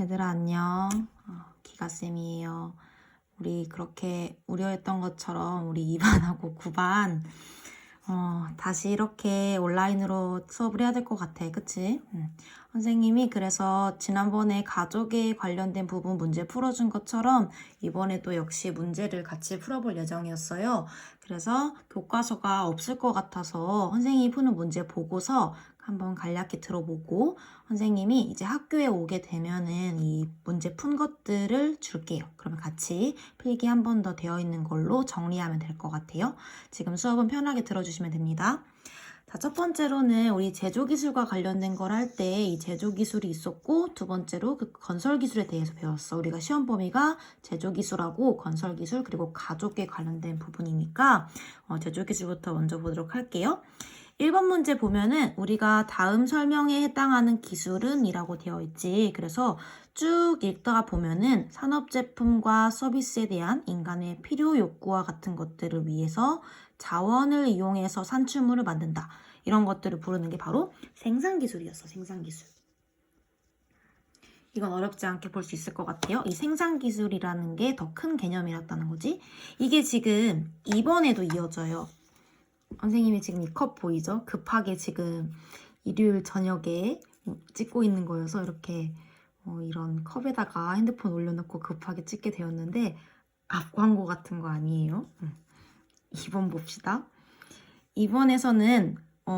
얘들아 안녕. 기가쌤이에요. 우리 그렇게 우려했던 것처럼 우리 2반하고 9반 다시 이렇게 온라인으로 수업을 해야 될 것 같아. 그치? 선생님이 그래서 지난번에 가족에 관련된 부분 문제 풀어준 것처럼 이번에도 역시 문제를 같이 풀어볼 예정이었어요. 그래서 교과서가 없을 것 같아서 선생님이 푸는 문제 보고서 한번 간략히 들어보고 선생님이 이제 학교에 오게 되면은 이 문제 푼 것들을 줄게요. 그러면 같이 필기 한 번 더 되어 있는 걸로 정리하면 될 것 같아요. 지금 수업은 편하게 들어주시면 됩니다. 자, 첫 번째로는 우리 제조기술과 관련된 걸 할 때 이 제조기술이 있었고, 두 번째로 그 건설기술에 대해서 배웠어. 우리가 시험 범위가 제조기술하고 건설기술 그리고 가족에 관련된 부분이니까 제조기술부터 먼저 보도록 할게요. 1번 문제 보면은 우리가 다음 설명에 해당하는 기술은 이라고 되어 있지. 그래서 쭉 읽다가 보면은 산업제품과 서비스에 대한 인간의 필요 욕구와 같은 것들을 위해서 자원을 이용해서 산출물을 만든다. 이런 것들을 부르는 게 바로 생산기술이었어. 생산기술. 이건 어렵지 않게 볼 수 있을 것 같아요. 이 생산기술이라는 게 더 큰 개념이었다는 거지. 이게 지금 2번에도 이어져요. 선생님이 지금 이 컵 보이죠? 급하게 지금 일요일 저녁에 찍고 있는 거여서 이렇게 이런 컵에다가 핸드폰 올려놓고 급하게 찍게 되었는데 앞 광고 같은 거 아니에요? 2번 봅시다. 2번에서는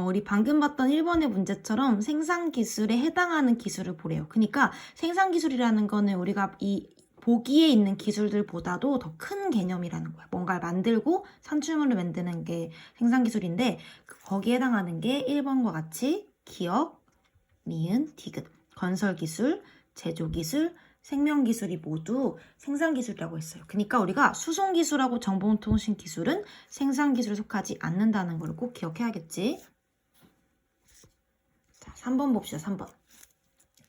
우리 방금 봤던 1번의 문제처럼 생산기술에 해당하는 기술을 보래요. 그러니까 생산기술이라는 거는 우리가 이 보기에 있는 기술들보다도 더 큰 개념이라는 거야. 뭔가를 만들고 산출물을 만드는 게 생산기술인데 거기에 해당하는 게 1번과 같이 기억, 니은, 디귿, 건설기술, 제조기술, 생명기술이 모두 생산기술이라고 했어요. 그러니까 우리가 수송기술하고 정보통신기술은 생산기술에 속하지 않는다는 걸 꼭 기억해야겠지. 자, 3번 봅시다. 3번.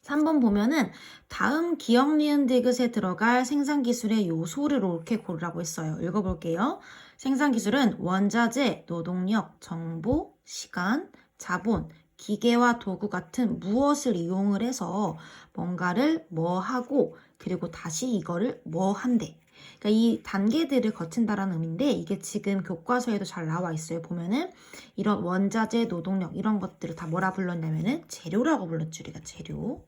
3번 보면은 다음 기억, 니은, 디귿에 들어갈 생산기술의 요소를 이렇게 고르라고 했어요. 읽어볼게요. 생산기술은 원자재, 노동력, 정보, 시간, 자본, 기계와 도구 같은 무엇을 이용을 해서 뭔가를 뭐 하고 그리고 다시 이거를 뭐 한대. 그러니까 이 단계들을 거친다라는 의미인데 이게 지금 교과서에도 잘 나와 있어요. 보면은 이런 원자재, 노동력 이런 것들을 다 뭐라 불렀냐면은 재료라고 불렀죠. 우리가 재료.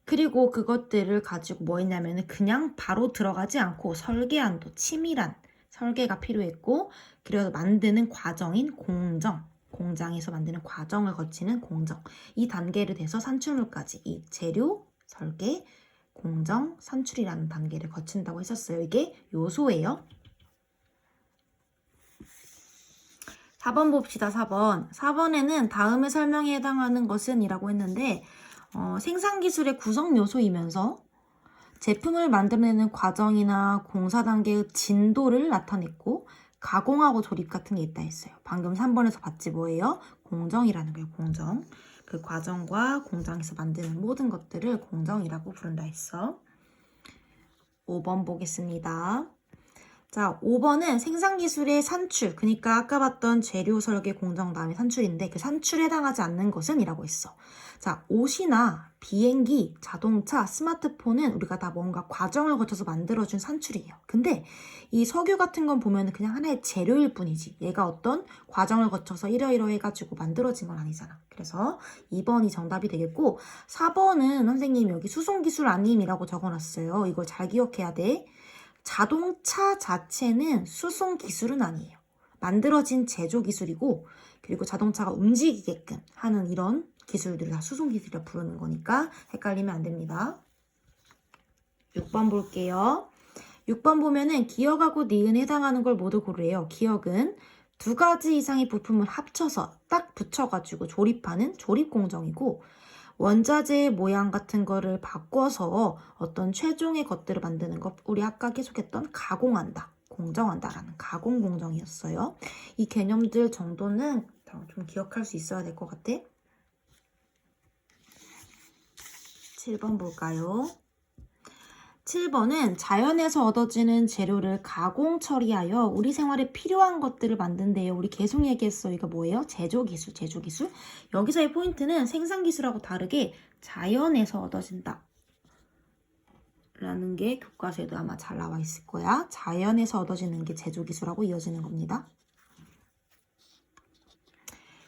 그리고 그것들을 가지고 뭐 했냐면은 그냥 바로 들어가지 않고 설계안도 치밀한 설계가 필요했고 그래서 만드는 과정인 공정, 공장에서 만드는 과정을 거치는 공정 이 단계를 돼서 산출물까지 이 재료, 설계, 공정, 산출이라는 단계를 거친다고 했었어요. 이게 요소예요. 4번 봅시다. 4번. 4번에는 다음의 설명에 해당하는 것은 이라고 했는데 생산기술의 구성 요소이면서 제품을 만들어내는 과정이나 공사 단계의 진도를 나타냈고 가공하고 조립 같은 게 있다 했어요. 방금 3번에서 봤지 뭐예요? 공정이라는 거예요. 공정. 그 과정과 공장에서 만드는 모든 것들을 공정이라고 부른다 했어. 5번 보겠습니다. 자, 5번은 생산기술의 산출, 그러니까 아까 봤던 재료 설계 공정 다음에 산출인데 그 산출에 해당하지 않는 것은 이라고 했어. 자, 옷이나 비행기, 자동차, 스마트폰은 우리가 다 뭔가 과정을 거쳐서 만들어준 산출이에요. 근데 이 석유 같은 건 보면 그냥 하나의 재료일 뿐이지. 얘가 어떤 과정을 거쳐서 이러이러 해가지고 만들어진 건 아니잖아. 그래서 2번이 정답이 되겠고 4번은 선생님이 여기 수송기술 아님이라고 적어놨어요. 이걸 잘 기억해야 돼. 자동차 자체는 수송 기술은 아니에요. 만들어진 제조 기술이고 그리고 자동차가 움직이게끔 하는 이런 기술들을 다 수송 기술이라 부르는 거니까 헷갈리면 안 됩니다. 6번 볼게요. 6번 보면은 기억하고 니은에 해당하는 걸 모두 고르래요. 기억은 두 가지 이상의 부품을 합쳐서 딱 붙여가지고 조립하는 조립 공정이고 원자재의 모양 같은 거를 바꿔서 어떤 최종의 것들을 만드는 것 우리 아까 계속했던 가공한다, 공정한다라는 가공 공정이었어요. 이 개념들 정도는 좀 기억할 수 있어야 될 것 같아. 7번 볼까요? 7번은 자연에서 얻어지는 재료를 가공 처리하여 우리 생활에 필요한 것들을 만든대요. 우리 계속 얘기했어. 이거 뭐예요? 제조기술, 제조기술. 여기서의 포인트는 생산기술하고 다르게 자연에서 얻어진다 라는 게 교과서에도 아마 잘 나와 있을 거야. 자연에서 얻어지는 게 제조기술하고 이어지는 겁니다.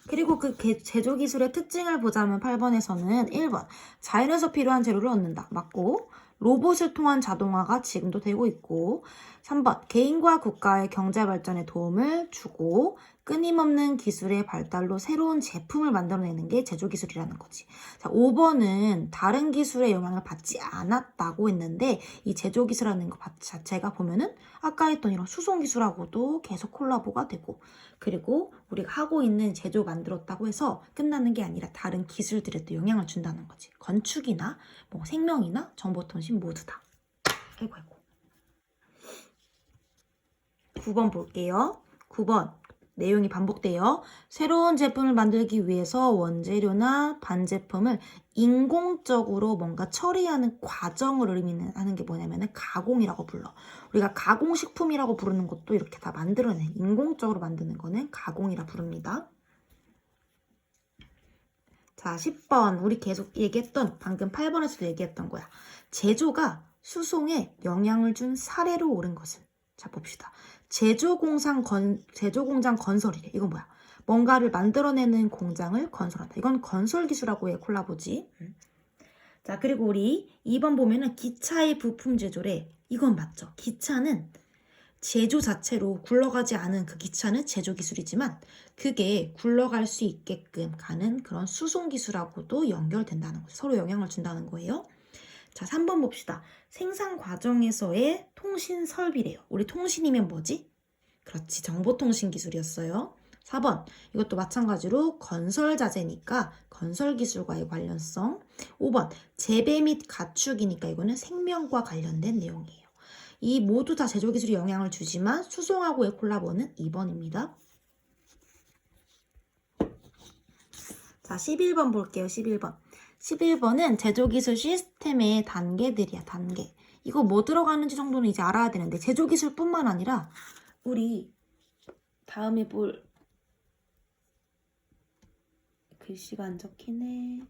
그리고 그 제조기술의 특징을 보자면 8번에서는 1번 자연에서 필요한 재료를 얻는다. 맞고 로봇을 통한 자동화가 지금도 되고 있고 3번 개인과 국가의 경제 발전에 도움을 주고 끊임없는 기술의 발달로 새로운 제품을 만들어내는 게 제조기술이라는 거지. 자, 5번은 다른 기술의 영향을 받지 않았다고 했는데 이 제조기술이라는 것 자체가 보면은 아까 했던 이런 수송기술하고도 계속 콜라보가 되고 그리고 우리가 하고 있는 제조 만들었다고 해서 끝나는 게 아니라 다른 기술들에도 영향을 준다는 거지. 건축이나 뭐 생명이나 정보통신 모두 다. 아이고. 9번 볼게요. 9번 내용이 반복돼요. 새로운 제품을 만들기 위해서 원재료나 반제품을 인공적으로 뭔가 처리하는 과정을 의미하는 게 뭐냐면 가공이라고 불러. 우리가 가공식품이라고 부르는 것도 이렇게 다 만들어내. 인공적으로 만드는 거는 가공이라 부릅니다. 자, 10번 우리 계속 얘기했던 방금 8번에서도 얘기했던 거야. 제조가 수송에 영향을 준 사례로 옳은 것은 자 봅시다. 제조공장 건설이래. 이건 뭐야? 뭔가를 만들어내는 공장을 건설한다. 이건 건설기술하고 의 콜라보지. 자, 그리고 우리 2번 보면은 기차의 부품 제조래. 이건 맞죠. 기차는 제조 자체로 굴러가지 않은 그 기차는 제조기술이지만 그게 굴러갈 수 있게끔 가는 그런 수송기술하고도 연결된다는 거죠. 서로 영향을 준다는 거예요. 자, 3번 봅시다. 생산 과정에서의 통신 설비래요. 우리 통신이면 뭐지? 그렇지, 정보통신 기술이었어요. 4번, 이것도 마찬가지로 건설 자재니까 건설 기술과의 관련성. 5번, 재배 및 가축이니까 이거는 생명과 관련된 내용이에요. 이 모두 다 제조기술이 영향을 주지만 수송하고의 콜라보는 2번입니다. 자, 11번 볼게요. 11번. 11번은 제조기술 시스템의 단계들이야, 단계. 이거 뭐 들어가는지 정도는 이제 알아야 되는데 제조기술뿐만 아니라 우리 다음에 볼 글씨가 안 적히네.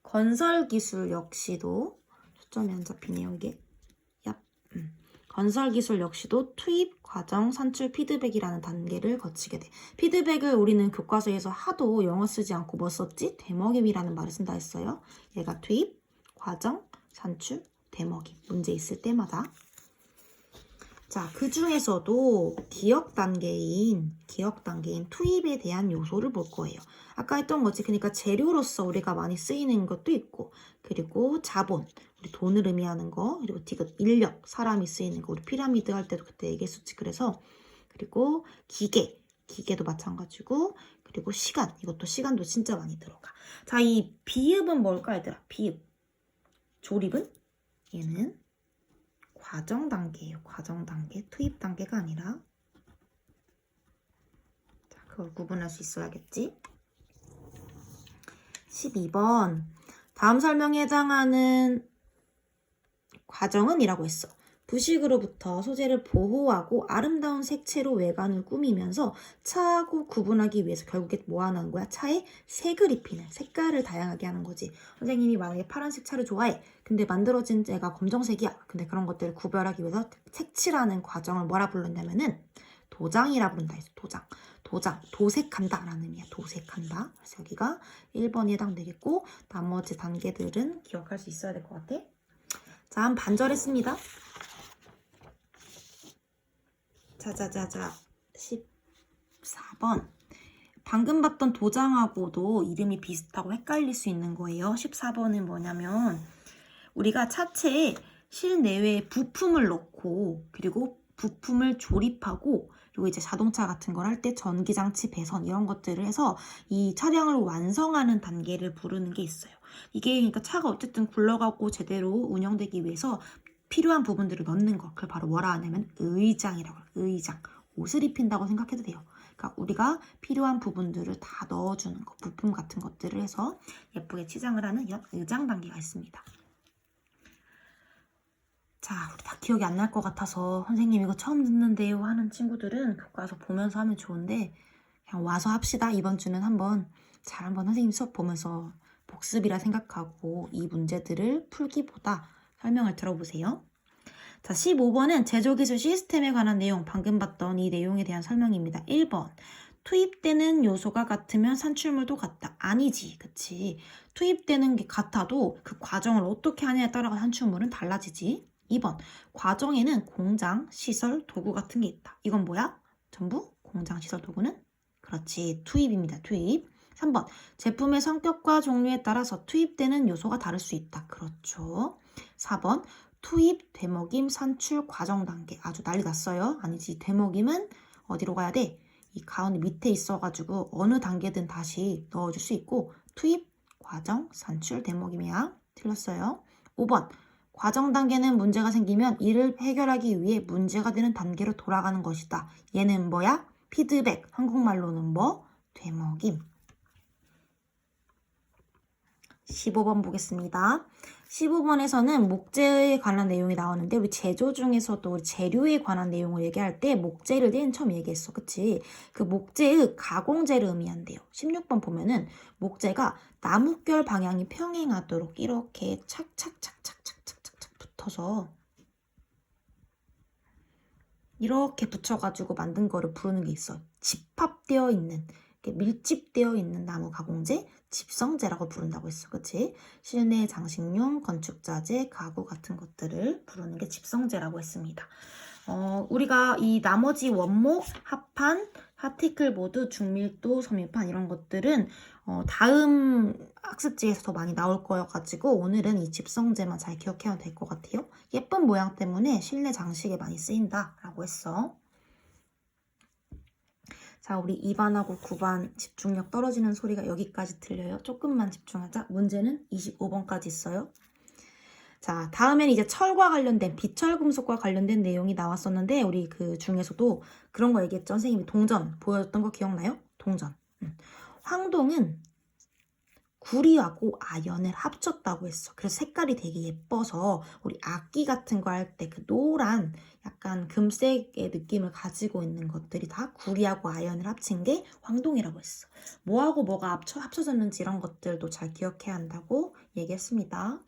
건설기술 역시도 초점이 안 잡히네요, 이게. 건설기술 역시도 투입, 과정, 산출, 피드백이라는 단계를 거치게 돼. 피드백을 우리는 교과서에서 하도 영어 쓰지 않고 뭐 썼지? 되먹임이라는 말을 쓴다 했어요. 얘가 투입, 과정, 산출, 되먹임. 문제 있을 때마다. 자, 그 중에서도 기억 단계인 투입에 대한 요소를 볼 거예요. 아까 했던 거지. 그러니까 재료로서 우리가 많이 쓰이는 것도 있고, 그리고 자본, 우리 돈을 의미하는 거, 그리고 디귿, 인력, 사람이 쓰이는 거, 우리 피라미드 할 때도 그때 얘기했었지. 그래서 그리고 기계도 마찬가지고, 그리고 시간, 이것도 시간도 진짜 많이 들어가. 자, 이 비읍은 뭘까, 얘들아? 비읍. 조립은? 얘는 과정 단계예요. 과정 단계. 투입 단계가 아니라. 자, 그걸 구분할 수 있어야겠지. 12번. 다음 설명에 해당하는 과정은 이라고 했어. 부식으로부터 소재를 보호하고 아름다운 색채로 외관을 꾸미면서 차하고 구분하기 위해서 결국에 뭐 하는 거야? 차에 색을 입히는, 색깔을 다양하게 하는 거지. 선생님이 만약에 파란색 차를 좋아해. 근데 만들어진 애가 검정색이야. 근데 그런 것들을 구별하기 위해서 색칠하는 과정을 뭐라 불렀냐면은 도장이라 부른다 해서 도색한다 라는 의미야. 도색한다. 그래서 여기가 1번이 해당되겠고 나머지 단계들은 기억할 수 있어야 될 것 같아. 자, 한번 반절했습니다. 자자자자 14번. 방금 봤던 도장하고도 이름이 비슷하고 헷갈릴 수 있는 거예요. 14번은 뭐냐면 우리가 차체에 실내외에 부품을 넣고 그리고 부품을 조립하고 그리고 이제 자동차 같은 걸 할 때 전기장치 배선 이런 것들을 해서 이 차량을 완성하는 단계를 부르는 게 있어요. 이게 그러니까 차가 어쨌든 굴러가고 제대로 운영되기 위해서 필요한 부분들을 넣는 거. 그걸 바로 뭐라 하냐면 의장이라고 해요. 의장. 옷을 입힌다고 생각해도 돼요. 그러니까 우리가 필요한 부분들을 다 넣어주는 거. 부품 같은 것들을 해서 예쁘게 치장을 하는 이런 의장 단계가 있습니다. 자, 우리 다 기억이 안 날 것 같아서 선생님 이거 처음 듣는데요 하는 친구들은 교과서 보면서 하면 좋은데 그냥 와서 합시다. 이번 주는 한번 선생님 수업 보면서 복습이라 생각하고 이 문제들을 풀기보다 설명을 들어보세요. 자, 15번은 제조기술 시스템에 관한 내용, 방금 봤던 이 내용에 대한 설명입니다. 1번, 투입되는 요소가 같으면 산출물도 같다. 아니지, 그치? 투입되는 게 같아도 그 과정을 어떻게 하냐에 따라 산출물은 달라지지. 2번, 과정에는 공장, 시설, 도구 같은 게 있다. 이건 뭐야? 전부 공장, 시설, 도구는? 그렇지, 투입입니다, 투입. 3번, 제품의 성격과 종류에 따라서 투입되는 요소가 다를 수 있다. 그렇죠. 4번, 투입, 되먹임, 산출, 과정 단계. 아주 난리 났어요. 아니지, 되먹임은 어디로 가야 돼? 이 가운데 밑에 있어가지고 어느 단계든 다시 넣어줄 수 있고 투입, 과정, 산출, 되먹임이야. 틀렸어요. 5번, 과정 단계는 문제가 생기면 이를 해결하기 위해 문제가 되는 단계로 돌아가는 것이다. 얘는 뭐야? 피드백, 한국말로는 뭐? 되먹임. 15번 보겠습니다. 15번에서는 목재에 관한 내용이 나오는데 우리 제조 중에서도 우리 재료에 관한 내용을 얘기할 때 목재를 맨 처음 얘기했어. 그치? 그 목재의 가공재를 의미한대요. 16번 보면은 목재가 나뭇결 방향이 평행하도록 이렇게 착착착착착착착 붙어서 이렇게 붙여가지고 만든 거를 부르는 게 있어. 집합되어 있는, 밀집되어 있는 나무 가공재, 집성재라고 부른다고 했어. 그치? 실내 장식용, 건축자재, 가구 같은 것들을 부르는 게 집성재라고 했습니다. 우리가 이 나머지 원목, 합판, 파티클보드, 중밀도, 섬유판 이런 것들은 다음 학습지에서 더 많이 나올 거여가지고 오늘은 이 집성재만 잘 기억해야 될 것 같아요. 예쁜 모양 때문에 실내 장식에 많이 쓰인다라고 했어. 자, 우리 2반하고 9반 집중력 떨어지는 소리가 여기까지 들려요. 조금만 집중하자. 문제는 25번까지 있어요. 자, 다음에는 이제 철과 관련된, 비철금속과 관련된 내용이 나왔었는데 우리 그 중에서도 그런 거 얘기했죠. 선생님이 동전 보여줬던 거 기억나요? 동전. 황동은 구리하고 아연을 합쳤다고 했어. 그래서 색깔이 되게 예뻐서 우리 악기 같은 거 할 때 그 노란 약간 금색의 느낌을 가지고 있는 것들이 다 구리하고 아연을 합친 게 황동이라고 했어. 뭐하고 뭐가 합쳐졌는지 이런 것들도 잘 기억해야 한다고 얘기했습니다.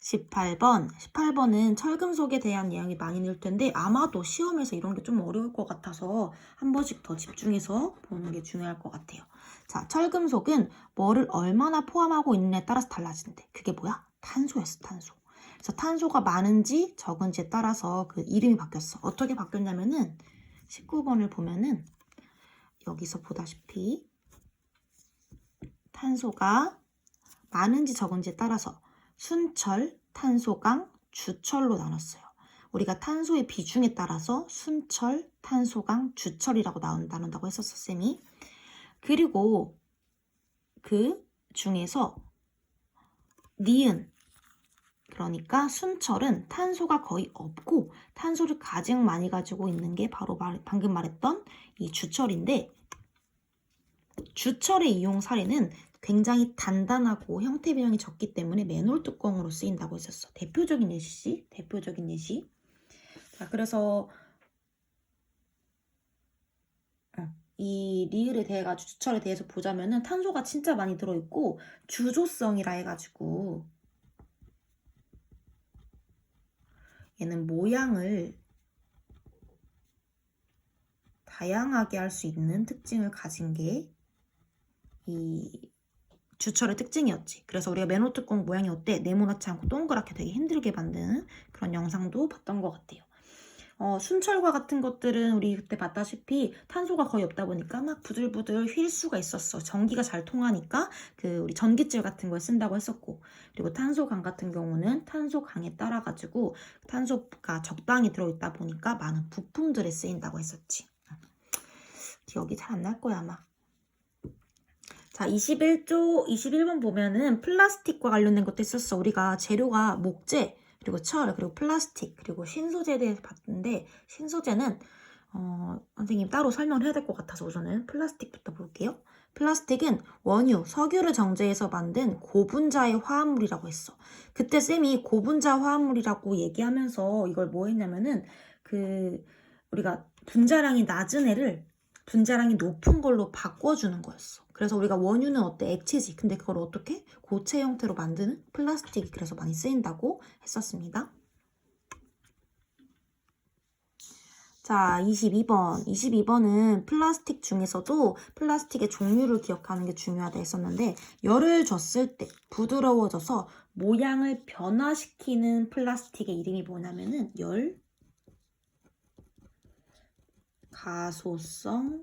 18번은 철금속에 대한 내용이 많이 늘 텐데 아마도 시험에서 이런 게 좀 어려울 것 같아서 한 번씩 더 집중해서 보는 게 중요할 것 같아요. 자, 철금속은 뭐를 얼마나 포함하고 있느냐에 따라서 달라지는데 그게 뭐야? 탄소였어, 탄소. 그래서 탄소가 많은지 적은지에 따라서 그 이름이 바뀌었어. 어떻게 바뀌었냐면은 19번을 보면은 여기서 보다시피 탄소가 많은지 적은지에 따라서 순철, 탄소강, 주철로 나눴어요. 우리가 탄소의 비중에 따라서 순철, 탄소강, 주철이라고 나눈다고 했었어, 쌤이. 그리고 그 중에서 니은, 그러니까 순철은 탄소가 거의 없고 탄소를 가장 많이 가지고 있는 게 바로 방금 말했던 이 주철인데 주철의 이용 사례는 굉장히 단단하고 형태 변형이 적기 때문에 맨홀 뚜껑으로 쓰인다고 했었어. 대표적인 예시지? 대표적인 예시. 자, 그래서 이 리을에 대해 가지고 주철에 대해서 보자면은 탄소가 진짜 많이 들어있고 주조성이라 해가지고 얘는 모양을 다양하게 할 수 있는 특징을 가진 게 이 주철의 특징이었지. 그래서 우리가 맨홀 뚜껑 모양이 어때? 네모나지 않고 동그랗게 되게 힘들게 만드는 그런 영상도 봤던 것 같아요. 순철과 같은 것들은 우리 그때 봤다시피 탄소가 거의 없다 보니까 막 부들부들 휠 수가 있었어. 전기가 잘 통하니까 그 우리 전기줄 같은 거에 쓴다고 했었고, 그리고 탄소강 같은 경우는 탄소강에 따라 가지고 탄소가 적당히 들어있다 보니까 많은 부품들에 쓰인다고 했었지. 기억이 잘 안 날 거야 아마. 자, 21번 보면은 플라스틱과 관련된 것도 있었어. 우리가 재료가 목재, 그리고 철, 그리고 플라스틱, 그리고 신소재에 대해서 봤는데 신소재는 선생님 따로 설명을 해야 될 것 같아서 우선은 플라스틱부터 볼게요. 플라스틱은 원유, 석유를 정제해서 만든 고분자의 화합물이라고 했어. 그때 쌤이 고분자 화합물이라고 얘기하면서 이걸 뭐 했냐면은 우리가 분자량이 낮은 애를 분자량이 높은 걸로 바꿔주는 거였어. 그래서 우리가 원유는 어때? 액체지. 근데 그걸 어떻게? 고체 형태로 만드는 플라스틱이 그래서 많이 쓰인다고 했었습니다. 자, 22번. 22번은 플라스틱 중에서도 플라스틱의 종류를 기억하는 게 중요하다 했었는데 열을 줬을 때 부드러워져서 모양을 변화시키는 플라스틱의 이름이 뭐냐면은 열 가소성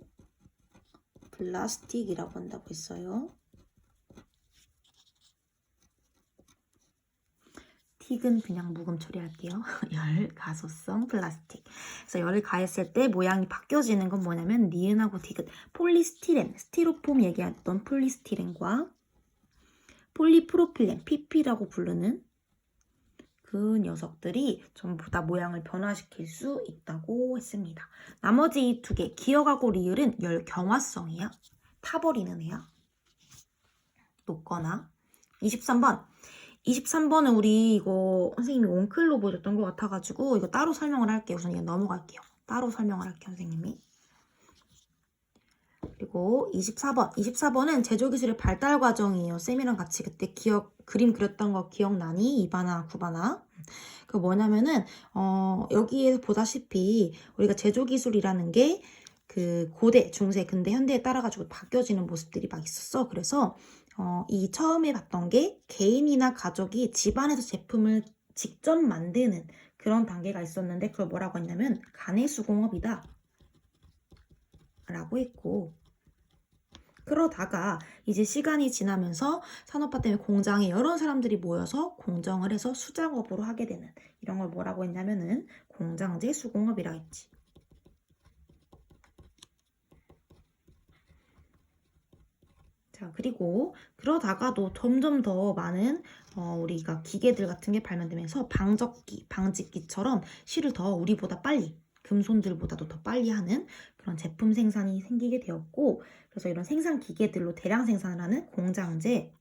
플라스틱이라고 한다고 했어요. 틱은 그냥 묵음 처리할게요. 열 가소성 플라스틱. 그래서 열을 가했을 때 모양이 바뀌어지는 건 뭐냐면 니은하고 디귿, 폴리스티렌, 스티로폼 얘기했던 폴리스티렌과 폴리프로필렌, PP라고 부르는 그 녀석들이 전부 다 모양을 변화시킬 수 있다고 했습니다. 나머지 이 두 개, 기억하고 리을은 열 경화성이야. 타버리는 애야. 녹거나. 23번. 23번은 우리 이거 선생님이 원클로 보여줬던 것 같아가지고 이거 따로 설명을 할게요. 우선 그냥 넘어갈게요. 따로 설명을 할게요, 선생님이. 그리고 24번. 24번은 제조기술의 발달 과정이에요. 쌤이랑 같이 그때 그림 그렸던 거 기억나니? 2반화, 9반화. 그 뭐냐면은 여기에 보다시피 우리가 제조기술이라는 게 그 고대, 중세, 근대, 현대에 따라가지고 바뀌어지는 모습들이 막 있었어. 그래서 이 처음에 봤던 게 개인이나 가족이 집안에서 제품을 직접 만드는 그런 단계가 있었는데 그걸 뭐라고 했냐면 가내수공업이다 라고 했고, 그러다가 이제 시간이 지나면서 산업화 때문에 공장에 여러 사람들이 모여서 공정을 해서 수작업으로 하게 되는 이런 걸 뭐라고 했냐면은 공장제 수공업이라 했지. 자, 그리고 그러다가도 점점 더 많은 우리가 기계들 같은 게 발명되면서 방적기, 방직기처럼 실을 더 우리보다 빨리, 금손들보다도 더 빨리 하는 그런 제품 생산이 생기게 되었고, 그래서 이런 생산 기계들로 대량 생산을 하는 공장제,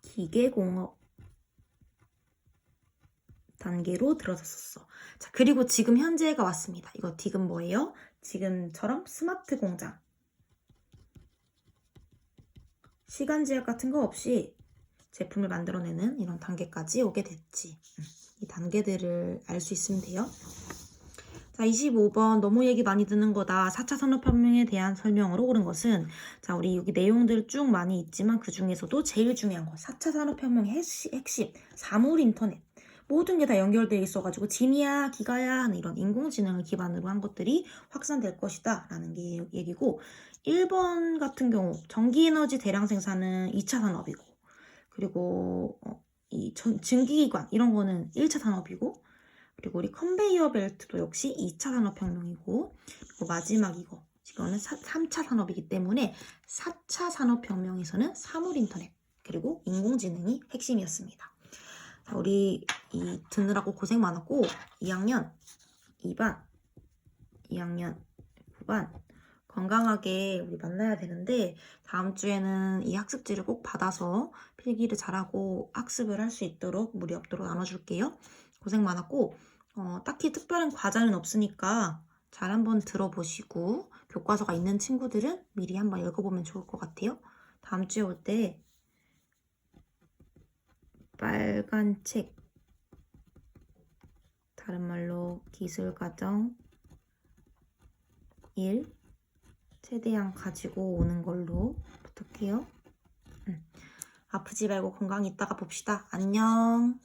기계공업 단계로 들어섰었어. 자, 그리고 지금 현재가 왔습니다. 이거 지금 뭐예요? 지금처럼 스마트 공장. 시간 제약 같은 거 없이 제품을 만들어내는 이런 단계까지 오게 됐지. 이 단계들을 알 수 있으면 돼요. 자, 25번 너무 얘기 많이 듣는 거다. 4차 산업혁명에 대한 설명으로 옳은 것은, 자, 우리 여기 내용들 쭉 많이 있지만 그 중에서도 제일 중요한 거 4차 산업혁명의 핵심 사물 인터넷. 모든 게 다 연결되어 있어가지고 진이야 기가야 하는 이런 인공지능을 기반으로 한 것들이 확산될 것이다 라는 게 얘기고, 1번 같은 경우 전기에너지 대량 생산은 2차 산업이고, 그리고 이 증기기관 이런 거는 1차 산업이고, 그리고 우리 컨베이어 벨트도 역시 2차 산업혁명이고, 그리고 마지막 이거는 3차 산업이기 때문에 4차 산업혁명에서는 사물 인터넷 그리고 인공지능이 핵심이었습니다. 자, 우리 이 듣느라고 고생 많았고 2학년 2반, 2학년 9반 건강하게 우리 만나야 되는데, 다음 주에는 이 학습지를 꼭 받아서 필기를 잘하고 학습을 할 수 있도록 무리 없도록 나눠줄게요. 고생 많았고 딱히 특별한 과제는 없으니까 잘 한번 들어보시고 교과서가 있는 친구들은 미리 한번 읽어보면 좋을 것 같아요. 다음 주에 올 때 빨간 책, 다른 말로 기술과정 1 최대한 가지고 오는 걸로 부탁해요. 아프지 말고 건강히 있다가 봅시다. 안녕.